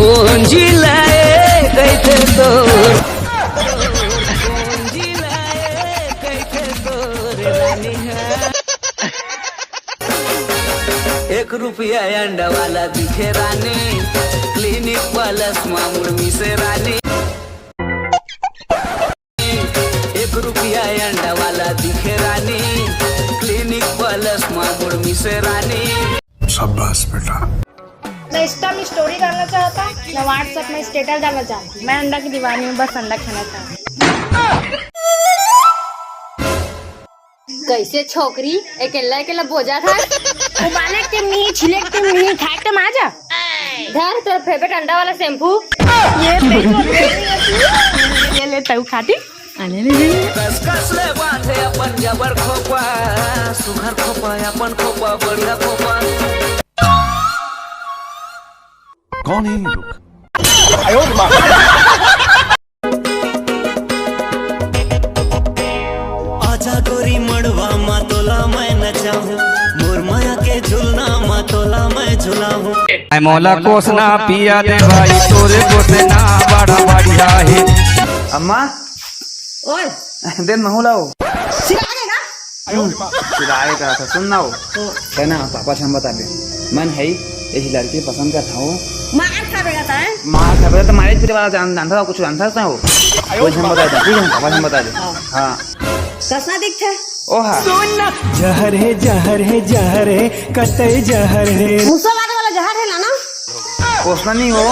कौन जिलाए कैसे तोर रानी है। 1 रुपया अंडा वाला दिखे रानी, क्लिनिक प्लस मामुड़ से रानी। 1 रुपया अंडा वाला दिखे रानी, क्लिनिक प्लस मामुड़ से रानी। शाबाश बेटा। मैं इंस्टा में स्टोरी डालना चाहता, मैं व्हाट्सएप में स्टेटस डालना चाहता। मैं अंडा की दीवानी हूँ, बस अंडा खाना चाहता। कैसे छोकरी अकेला अकेला बोझा था, उबाले के नहीं, छिले के नहीं, खाए के माजा। धर तेरा फेवरेट अंडा वाला शैम्पू। ये ले तू खाती। कस ले बांधे अपन जबर खोपा, सुघर खोपा अपन खोपा बढ़िया खोपा। कौन है ये लोग? आजा गोरी मड़वा मातोला मैं नचाऊं, मोर माया के झूलना मातोला मैं झूलाऊं। मौला कोसना पिया दे भाई तोरे कोसना बड़ा बढ़िया है। अम्मा ओए देन महू लाओ। सिरागे ना? सिरागे कहा था, सुन ना हो है ना। पापा से हम बता दे, मन है यही लड़की पसंद का था वो। मार खाएगा था है? माँ खबर तो मारे पीछे वाला जानता था, कुछ जानता था वो। कुछ हम बता दे, ठीक है पापा से हम बता दे। हाँ कसना दिखता है। ओ हाँ जहर है जहर है जहर है कतई जहर है। मुसो वाला जहर है ना? कोसना नहीं हो,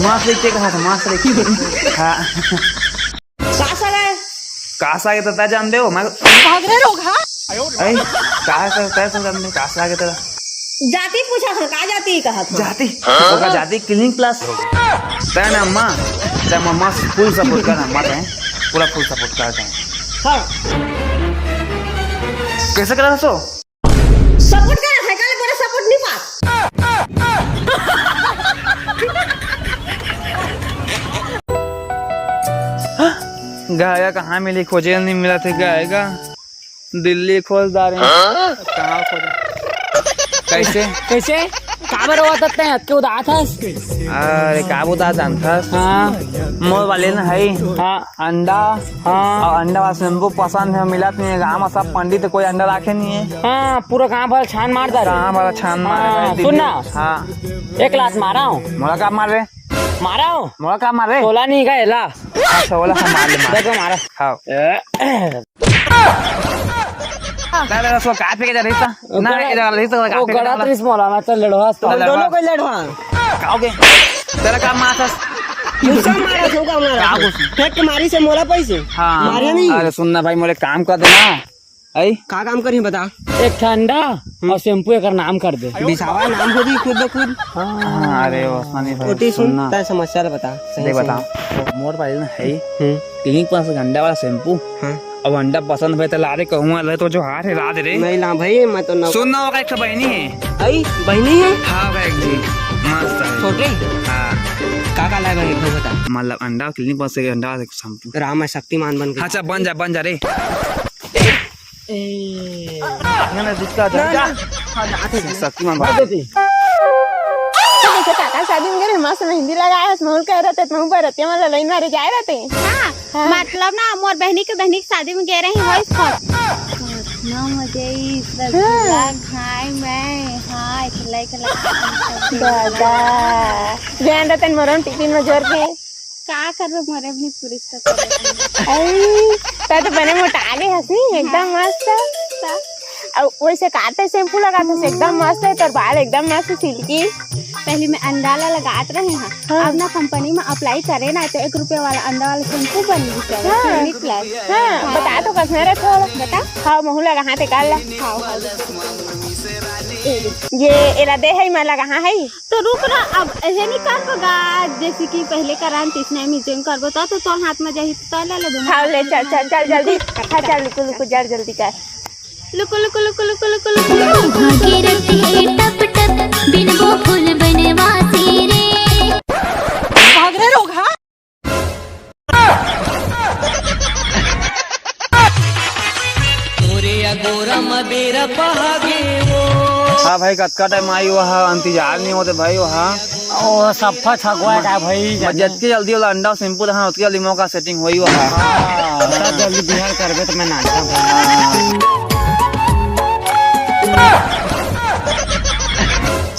माँ से लिखते कहा था, माँ से लिखी। हाँ कासा गए? कासा के तो जान दे हो मैं भाग रहे लोग। हाँ कासा जान दे, कासा के तेरा जाति पूछा था, कहा जाति कहा था? जाती होगा, जाती क्लिनिक प्लस तय ना अम्मा। तय मम्मा फुल सपोर्ट करना, अम्मा तय पूरा फुल सपोर्ट करते हैं। हाँ कैसे करा सो सपोर्ट कर रहा है, कल पूरा सपोर्ट नहीं पास। गाया कहाँ मिली, खोजे नहीं मिला थे। गायगा दिल्ली खोज दारे कहाँ खोजा, कैसे कैसे काबर हुआ तत्ते हैं क्यों दाता? अरे काबू दा जानता। हाँ मोर वाले ना है। हाँ अंडा। हाँ और अंडा वाला शैम्पू पसंद है, मिला नहीं है। गाँव में सब पंडित कोई अंडा रखे नहीं है। हाँ पूरा गाँव भर छान मार दे। गाँव वाला छान मार। सुनना, हाँ 1 लात मारा हूँ। मोला का मार रहे, मारा हूँ मोला का मार रहे। तोला नहीं गए ला। अच्छा बोला हम मार ले, देखो मारा। हाँ दादा उसको काट पे जा रही था ना, इधर रही था वो गड़ा त्रिस मोला मैं तो लड़वा तो दोनों कोई लड़वा खाओगे तेरा काम माथा मुझसे मारा होगा मारा फेंक के मारी से मोला पैसे। हाँ मारे नहीं। अरे सुनना भाई, मोले काम कर देना। आई का काम करी बता? 1 ठंडा और शैम्पू एक नाम कर दे। बिसावा नाम खुद ही खुद ब खुद। हाँ अरे ओसमानी भाई ओटी सुन सुनना, ता समस्या बता। देख बता मोर वाले ना है क्लिनिक पास अंडा वाला शैम्पू। अब अंडा पसंद है तो ला रे, कहूँ तो जो हाथ है ला दे रे। नहीं ला भाई, मैं तो ना सुनना होगा, एक बहनी है। आई बहनी है। हाँ भाई जी मस्त है। छोटी हाँ का लाए भाई बता? मतलब अंडा क्लिनिक पास से अंडा शैम्पू। राम है शक्तिमान बन गया। अच्छा बन जा रे। शक्तिमान काका शादी में गए मस्त मेहंदी लगाया, महल कह रहे थे तुम पर रहते मतलब लाइन मारे जाए रहते। हाँ मतलब ना मोर बहनी के शादी में गए रही वॉइस कॉल ना मुझे इस खाए मैं। हाँ इकला दादा जान रहते मरन टिफिन में जोर के का कर रहे मोरे अपनी पूरी तो बने मोटा गए हंसी एकदम मस्त। और वैसे काटे शैम्पू लगाते एकदम मस्त है, तर बाल एकदम मस्त सिल्की। पहले में अंडाला लगाते रहे हैं। हाँ। अब ना कंपनी में अप्लाई करे ना तो 1 रुपया वाला अंडा वाला शैम्पू बन गया। हाँ बता तो कसने रहे थोड़ा बता। हाँ महू लगा हाथ काल ये इरादे है मैं लगा है तो रुक ना। अब ऐसे नहीं कर पगा जैसे कि पहले करान तीसने मीटिंग कर बता तो तोर हाथ में जाही तो ले ले। हाँ ले चल चल चल जल्दी चल लुकु जल्दी कर लुकु लुकु लुकु लुकु लुकु लुकु भागे रते टप टप बिन वो फूल बनवासी रे। भाग रहे लोग। हाँ गोरा मदेरा पहागे वो। हाँ भाई भाई कतका टाइम आई वहाँ इंतजार नहीं होते भाई वहाँ ओ सफा छगवा का भाई जितके जल्दी वाला अंडा सिंपल है उतनी जल्दी मौका सेटिंग हुई वहाँ सब जल्दी बिहार करबे तो मैं नाचता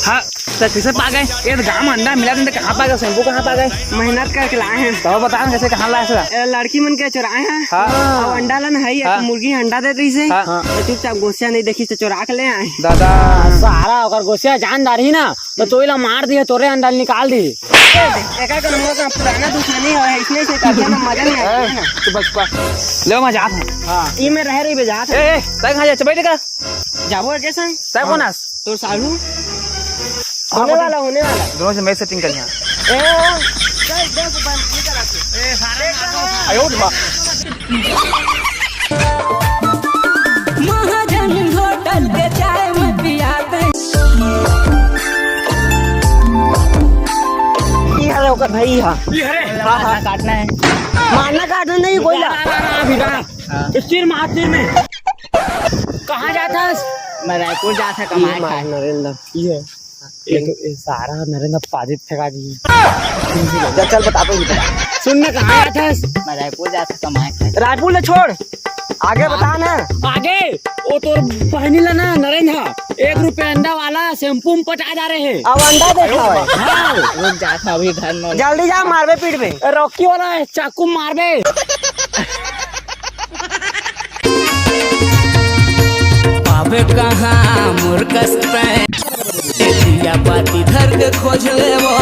हाँ कैसे पा गए ये गाँव में अंडा मिला तो कहाँ पा गए शैम्पू कहाँ पा गए मेहनत करके लाए हैं तो बता कैसे कहाँ लाए सर लड़की मन के चुराए हैं हाँ। और अंडा लन है हाँ। मुर्गी अंडा दे दी से हाँ। चुपचाप गोसिया नहीं देखी तो चुरा के ले आए दादा सारा अगर गोसिया जानदार ही ना तो तोई ला मार दिए तोरे अंडा निकाल दी पुराना दुश्मनी है इसलिए से करने में मजा नहीं आता है तो बस ले मैं जाता हूँ हां ई में रह रही बेजात है ए तय कहाँ जा बैठ का जाबो कैसे तय बोनस तो सालू होने वाला दोनों से मैं सेटिंग कर यहाँ आयो महाजन होटल के चाय में पियाते होकर भाई हाँ काटना है मारना काटना नहीं कोई सिर मार सिर में कहाँ जाता है मैं रायपुर जाता कमाए खाए नरेंद्र ये सारा नरेंद्र पाजित फेंका दी चल बता सुनने कहाँ जाता है मैं रायपुर जाता कमाए खाए रायपुर ले छोड़ आगे बता ना आगे वो तो बहनी ला ना नरेंद्र 1 रुपया अंडा वाला शैम्पू में पटा जा रहे हैं अब अंडा देखा है हाँ रुक जाता अभी घर में जल्दी जा मारबे पीट पे रॉकी वाला है चाकू मारबे पावे कहाँ मुर्कस पे दिया बाती धर के खोज ले वो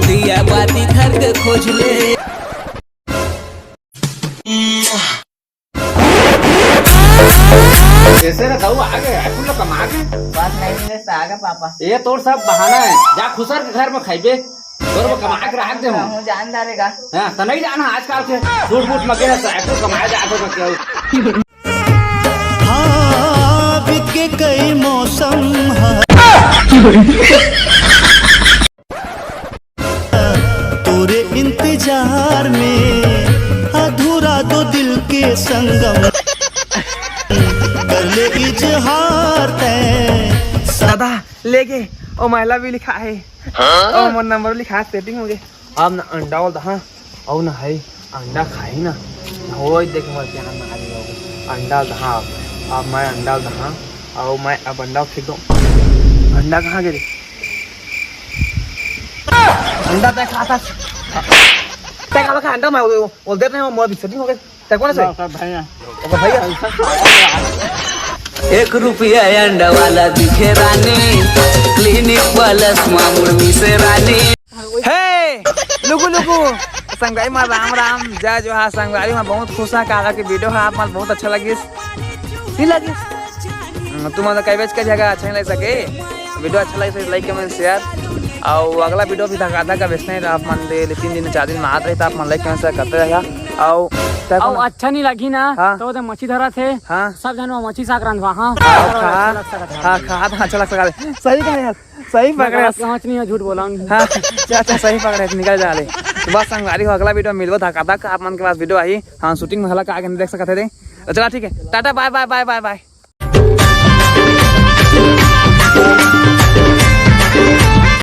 दिया बाती धर के खोज ले कैसे रहता हूँ आगे रायपुर लोग कमा के बात नहीं मिले से आगे पापा ये तो सब बहाना है जा खुसर के घर में खाइबे तोर में कमा के रख दे हूँ जान डालेगा हां तो नहीं जाना आजकल के झूठ मूठ मगे है रायपुर कमाया जा तो क्या हाँ बीते कई मौसम तोरे इंतजार में अधूरा दो दिल के संगम कर ले इजहार दादा ले गए और महिला भी लिखा है और मोर नंबर लिखा है सेटिंग हो गए अब ना अंडा वाला हाँ और ना है अंडा खाई ना हो देख मर क्या ना अंडा हाँ अब मैं अंडा हाँ और मैं अब अंडा फेंक दूँ अंडा कहाँ गिरे अंडा तय खाता तय खा अंडा मैं बोल देते हैं मोर भी सेटिंग हो गए तय कौन है भैया 1 रुपया अंडा वाला दिखे रानी क्लिनिक प्लस मामुड़ से रानी हे लुगु लुगु संगवारी मां राम राम जय जोहार संगवारी मां बहुत खुश है काला के वीडियो है आप मन बहुत अच्छा लगिस नहीं लगिस तुम मन कई बेच के जगह अच्छा नहीं लग सके वीडियो अच्छा लगे तो लाइक कमेंट शेयर और अगला वीडियो भी आधा का बेचना है आप मन 3 दिन 4 दिन में आते रहे तो आप मन लाइक कमेंट शेयर करते रहेगा और अच्छा नहीं लगी ना हाँ? तो मच्छी धरा थे हाँ सब जन मच्छी साग रंधवा हाँ अच्छा लगता सही कहा यार सही पकड़े नहीं है झूठ बोला हाँ अच्छा सही पकड़े निकल जा रहे तो बस संगवारी हो अगला वीडियो मिलबो था का आप मन के पास वीडियो आई हाँ शूटिंग में हल्का आगे नहीं देख सकते थे तो चला ठीक है टाटा bye bye bye bye bye